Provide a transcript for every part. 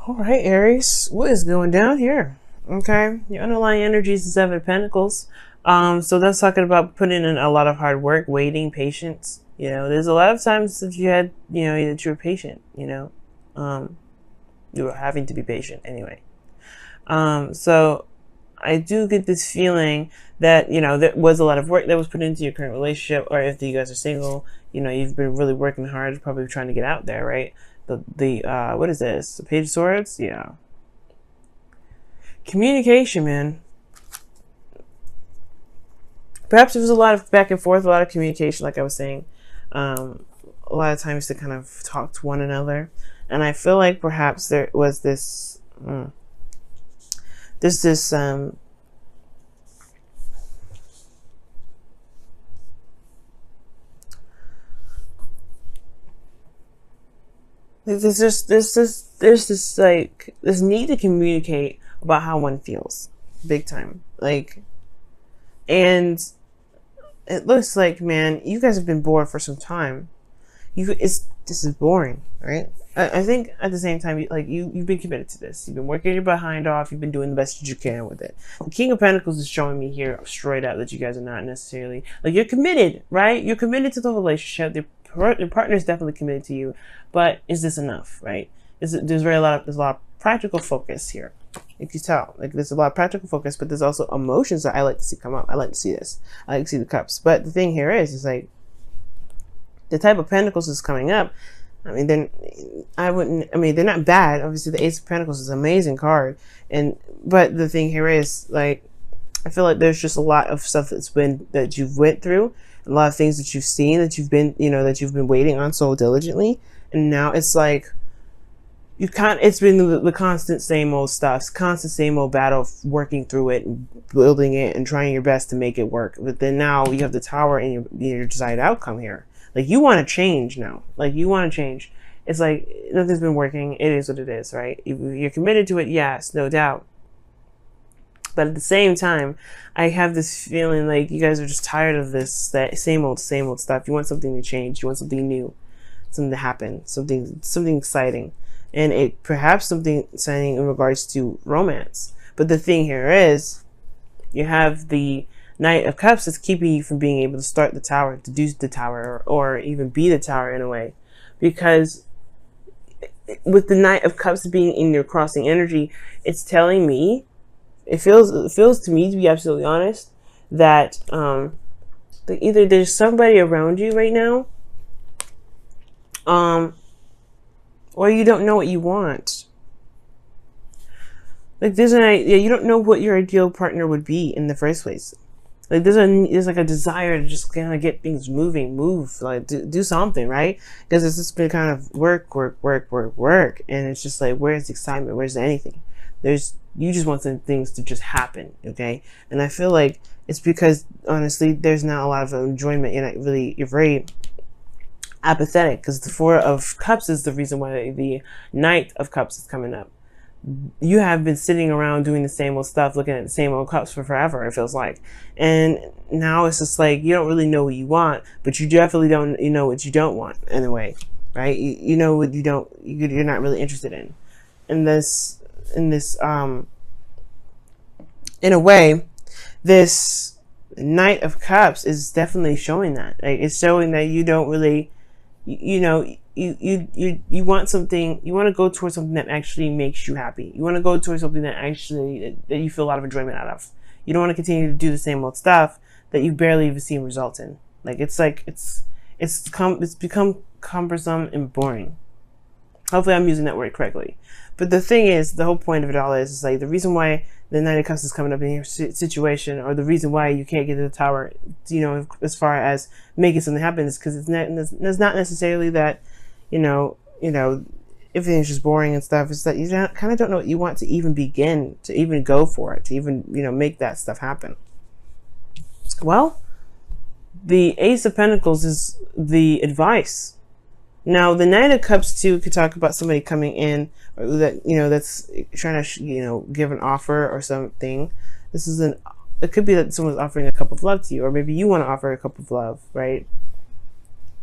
All right, Aries, what is going down here? Okay, your underlying energy is the Seven of Pentacles. So that's talking about putting in a lot of hard work, waiting, patience. You know, there's a lot of times that you had, that you were patient. You were having to be patient anyway. So I do get this feeling that, there was a lot of work that was put into your current relationship, or if you guys are single, you've been really working hard, probably trying to get out there, right? What is this? The Page of Swords? Yeah. Communication, man. Perhaps there was a lot of back and forth, a lot of communication, like I was saying. A lot of times to kind of talk to one another. And I feel like perhaps there was this... there's this... There's this like this need to communicate about how one feels, big time. Like, and it looks like, man, you guys have been bored for some time. This is boring, right? I think at the same time, you've been committed to this. You've been working your behind off. You've been doing the best that you can with it. The King of Pentacles is showing me here straight up that you guys are not necessarily like you're committed, right? You're committed to the relationship. Your partner is definitely committed to you, but is this enough, right? There's a lot of practical focus here. You can tell, like there's a lot of practical focus, but there's also emotions that I like to see come up. I like to see this. I like to see the cups. But the thing here is like the type of Pentacles is coming up. I mean, they're not bad. Obviously, the Ace of Pentacles is an amazing card, but the thing here is like I feel like there's just a lot of stuff that you've went through. A lot of things that you've seen, that you've been waiting on so diligently, and now it's like it's been the constant same old stuff, constant same old battle, working through it and building it and trying your best to make it work. But then now you have the Tower and your desired outcome here. Like you want to change now. Like you want to change. It's like nothing's been working. It is what it is, right? You're committed to it, yes, no doubt. But at the same time, I have this feeling like you guys are just tired of that same old stuff. You want something to change. You want something new, something to happen, something exciting, and perhaps something exciting in regards to romance. But the thing here is, you have the Knight of Cups that's keeping you from being able to start the Tower, to do the Tower, or even be the Tower in a way, because with the Knight of Cups being in your crossing energy, it's telling me. It feels to me, to be absolutely honest, that either there's somebody around you right now, or you don't know what you want. Like you don't know what your ideal partner would be in the first place. Like there's like a desire to just kind of get things move, like do something, right? Because it's just been kind of work, and it's just like, where's the excitement? Where's anything? You just want some things to just happen, okay? And I feel like it's because, honestly, there's not a lot of enjoyment. You're very apathetic, because the Four of Cups is the reason why the Knight of Cups is coming up. You have been sitting around doing the same old stuff, looking at the same old cups for forever, it feels like. And now it's just like, you don't really know what you want, but you definitely don't, know what you don't want, in a way, right? You know what you're not really interested in. In a way, this Knight of Cups is definitely showing that. Like, it's showing that you don't really, you want something. You want to go towards something that actually makes you happy. You want to go towards something that you feel a lot of enjoyment out of. You don't want to continue to do the same old stuff that you barely even see results in. Like it's become cumbersome and boring. Hopefully I'm using that word correctly. But the thing is, the whole point of it all is like the reason why the Knight of Cups is coming up in your situation, or the reason why you can't get to the Tower, as far as making something happen, is because it's not necessarily that, everything's just boring and stuff. It's that you kind of don't know what you want to even begin, to even go for it, to even, make that stuff happen. Well, the Ace of Pentacles is the advice. Now, the Knight of Cups too could talk about somebody coming in, or that that's trying to give an offer or something. It could be that someone's offering a cup of love to you, or maybe you want to offer a cup of love, right?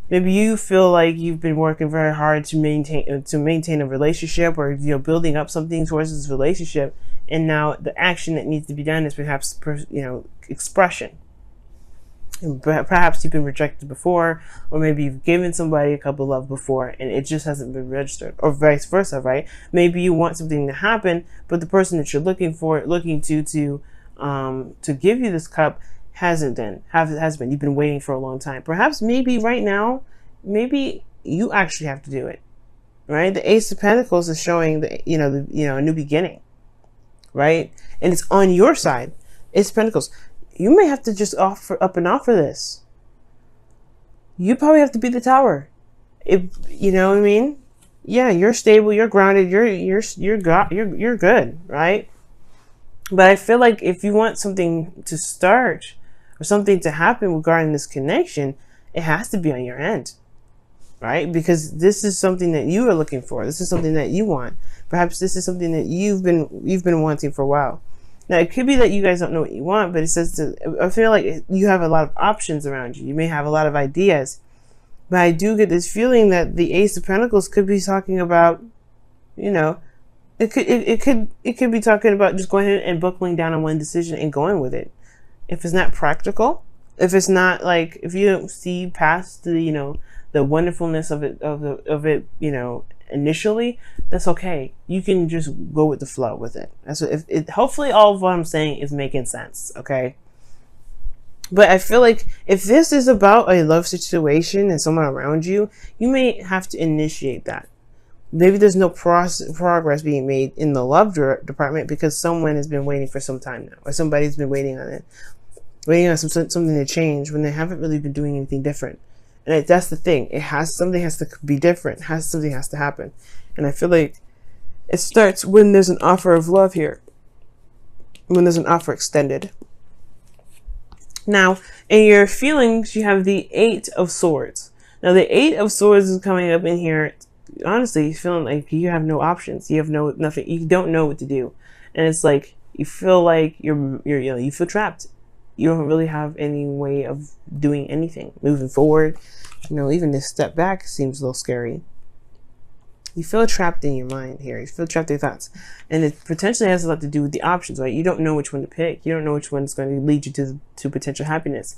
Maybe you feel like you've been working very hard to maintain a relationship, or building up something towards this relationship, and now the action that needs to be done is perhaps expression. And perhaps you've been rejected before, or maybe you've given somebody a cup of love before and it just hasn't been registered, or vice versa, right? Maybe you want something to happen, but the person that you're looking to give you this cup hasn't been. You've been waiting for a long time. Perhaps maybe right now, maybe you actually have to do it, right? The Ace of Pentacles is showing a new beginning, right? And it's on your side. Ace of Pentacles. You may have to just offer this. You probably have to be the Tower. You know what I mean? Yeah, you're stable, you're grounded, you're good, right? But I feel like if you want something to start or something to happen regarding this connection, it has to be on your end, right? Because this is something that you are looking for. This is something that you want. Perhaps this is something that you've been wanting for a while. Now, it could be that you guys don't know what you want, but I feel like you have a lot of options around you. You may have a lot of ideas, but I do get this feeling that the Ace of Pentacles could be talking about, it could be talking about just going ahead and buckling down on one decision and going with it. If it's not practical, if it's not like, if you don't see past the wonderfulness of it, initially, that's okay. You can just go with the flow with it. That's what, hopefully all of what I'm saying is making sense, okay? But I feel like if this is about a love situation and someone around you, you may have to initiate that. Maybe there's no progress being made in the love department because someone has been waiting for some time now, or somebody's been waiting on something to change when they haven't really been doing anything different. And that's the thing. Something has to be different. Something has to happen. And I feel like it starts when there's an offer of love here. When there's an offer extended. Now, in your feelings, you have the 8 of Swords. Now, the 8 of Swords is coming up in here. Honestly, you're feeling like you have no options. You have nothing. You don't know what to do. And it's like, you feel like you feel trapped. You don't really have any way of doing anything. Moving forward, even this step back seems a little scary. You feel trapped in your mind here. You feel trapped in your thoughts. And it potentially has a lot to do with the options, right? You don't know which one to pick. You don't know which one is going to lead you to potential happiness.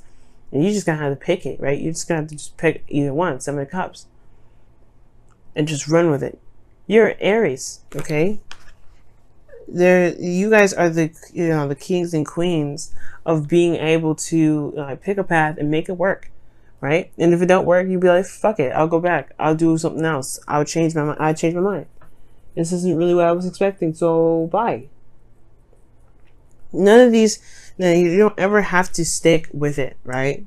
And you just going to have to pick it, right? You're just going to have to just pick either one, 7 of Cups. And just run with it. You're Aries, okay? You guys are the kings and queens of being able to pick a path and make it work, right? And if it don't work, you'd be like, fuck it, I'll go back, I'll do something else, I'll change my mind. I changed my mind. This isn't really what I was expecting, so bye. None of these. Now, you don't ever have to stick with it, right?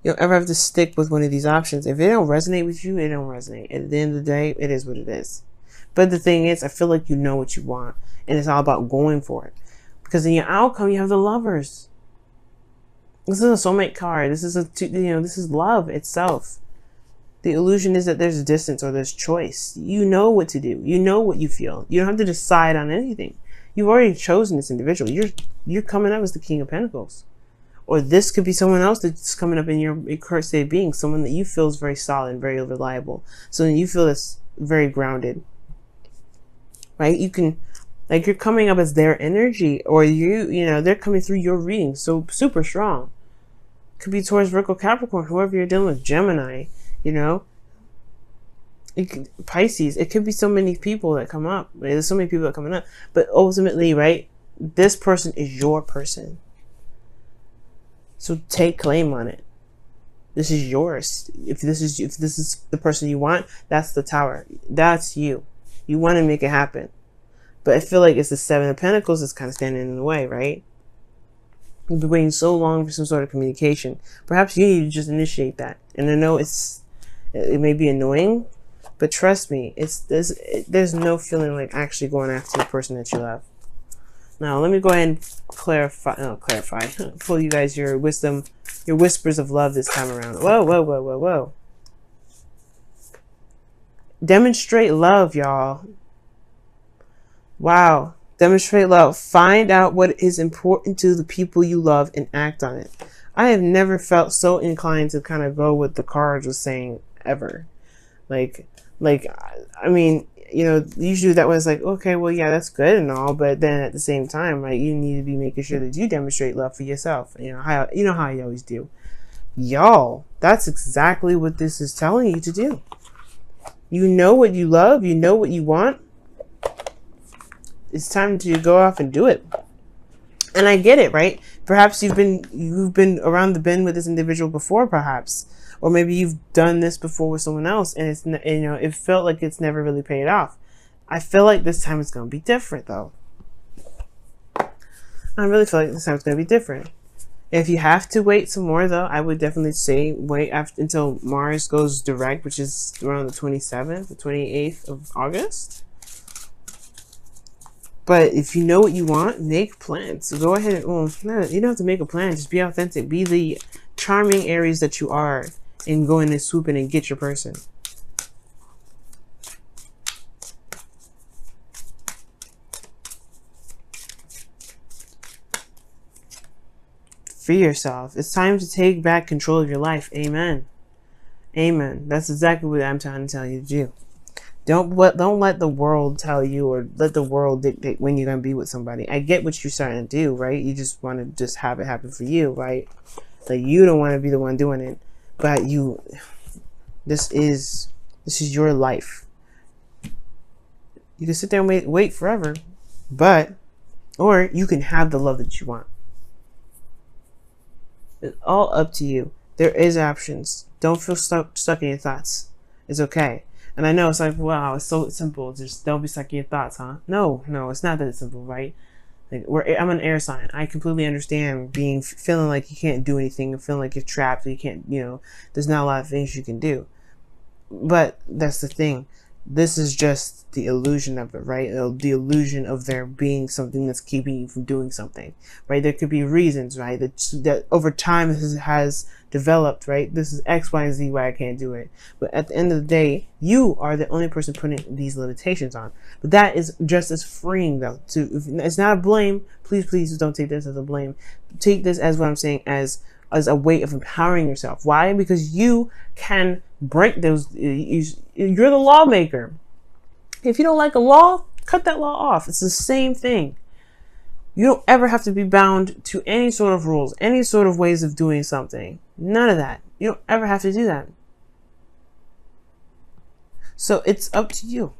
You don't ever have to stick with one of these options. If it don't resonate with you, it don't resonate. At the end of the day, it is what it is. But the thing is, I feel like you know what you want, and it's all about going for it. Because in your outcome, you have the Lovers. This is a soulmate card. This is love itself. The illusion is that there's distance or there's choice. You know what to do. You know what you feel. You don't have to decide on anything. You've already chosen this individual. You're coming up as the King of Pentacles. Or this could be someone else that's coming up in your current state of being. Someone that you feel is very solid and very reliable. Someone you feel that's very grounded. Right? You can, like, you're coming up as their energy, or they're coming through your reading so super strong. Could be towards Virgo, Capricorn, whoever you're dealing with, Gemini, Pisces. It could be so many people that come up. There's so many people that are coming up, but ultimately, right, this person is your person. So take claim on it. This is yours. If this is the person you want, that's the Tower. That's you. You want to make it happen. But I feel like it's the 7 of Pentacles that's kind of standing in the way, right? You've been waiting so long for some sort of communication. Perhaps you need to just initiate that. And I know it may be annoying, but trust me, there's no feeling like actually going after the person that you love. Now, let me go ahead and clarify, pull you guys your wisdom, your whispers of love this time around. Whoa, whoa, whoa, whoa, whoa. Demonstrate love, y'all. Wow. Demonstrate love. Find out what is important to the people you love and act on it. I have never felt so inclined to kind of go with the cards was saying ever. Like, I mean, you know, usually that was like, okay, well, yeah, that's good and all, but then at the same time, right, you need to be making sure that you demonstrate love for yourself. You know how you always do. Y'all, that's exactly what this is telling you to do. You know what you love, you know what you want. It's time to go off and do it. And I get it, right? Perhaps you've been around the bend with this individual before, perhaps, or maybe you've done this before with someone else, and it's, you know, it felt like it's never really paid off. I feel like this time it's going to be different, though. I really feel like this time it's going to be different. If you have to wait some more, though, I would definitely say wait until Mars goes direct, which is around the 27th, the 28th of August. But if you know what you want, make plans. So go ahead and, well, no, you don't have to make a plan. Just be authentic. Be the charming Aries that you are, and go in and swoop in and get your person. Free yourself. It's time to take back control of your life. Amen. Amen. That's exactly what I'm trying to tell you to do. Don't let the world tell you, or let the world dictate when you're going to be with somebody. I get what you're starting to do, right? You just want to just have it happen for you, right? Like, you don't want to be the one doing it, but this is your life. You can sit there and wait forever, or you can have the love that you want. It's all up to you. There is options. Don't feel stuck in your thoughts. It's okay. And I know it's like, wow, it's so simple. Just don't be stuck in your thoughts, huh? No, it's not that simple, right? Like, I'm an air sign. I completely understand feeling like you can't do anything, feeling like you're trapped, you can't, you know, there's not a lot of things you can do. But that's the thing. This is just the illusion of it, right? The illusion of there being something that's keeping you from doing something, right? There could be reasons, right? That over time has developed, right? This is X, Y, and Z why I can't do it. But at the end of the day, you are the only person putting these limitations on. But that is just as freeing, though. It's not a blame. Please don't take this as a blame. Take this as what I'm saying, as a way of empowering yourself. Why? Because you can break those. You're the lawmaker. If you don't like a law, cut that law off. It's the same thing. You don't ever have to be bound to any sort of rules, any sort of ways of doing something. None of that. You don't ever have to do that. So it's up to you,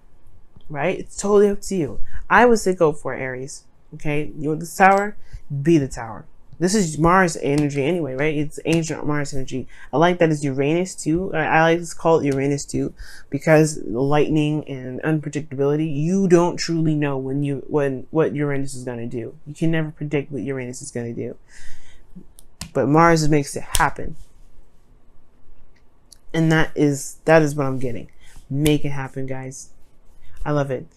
right? It's totally up to you. I would say go for it, Aries. Okay? You want this tower? Be the tower. This is Mars energy anyway, right? It's ancient Mars energy. I like that it's Uranus too. I like to call it Uranus too, because lightning and unpredictability. You don't truly know what Uranus is going to do. You can never predict what Uranus is going to do. But Mars makes it happen, and that is what I'm getting. Make it happen, guys. I love it.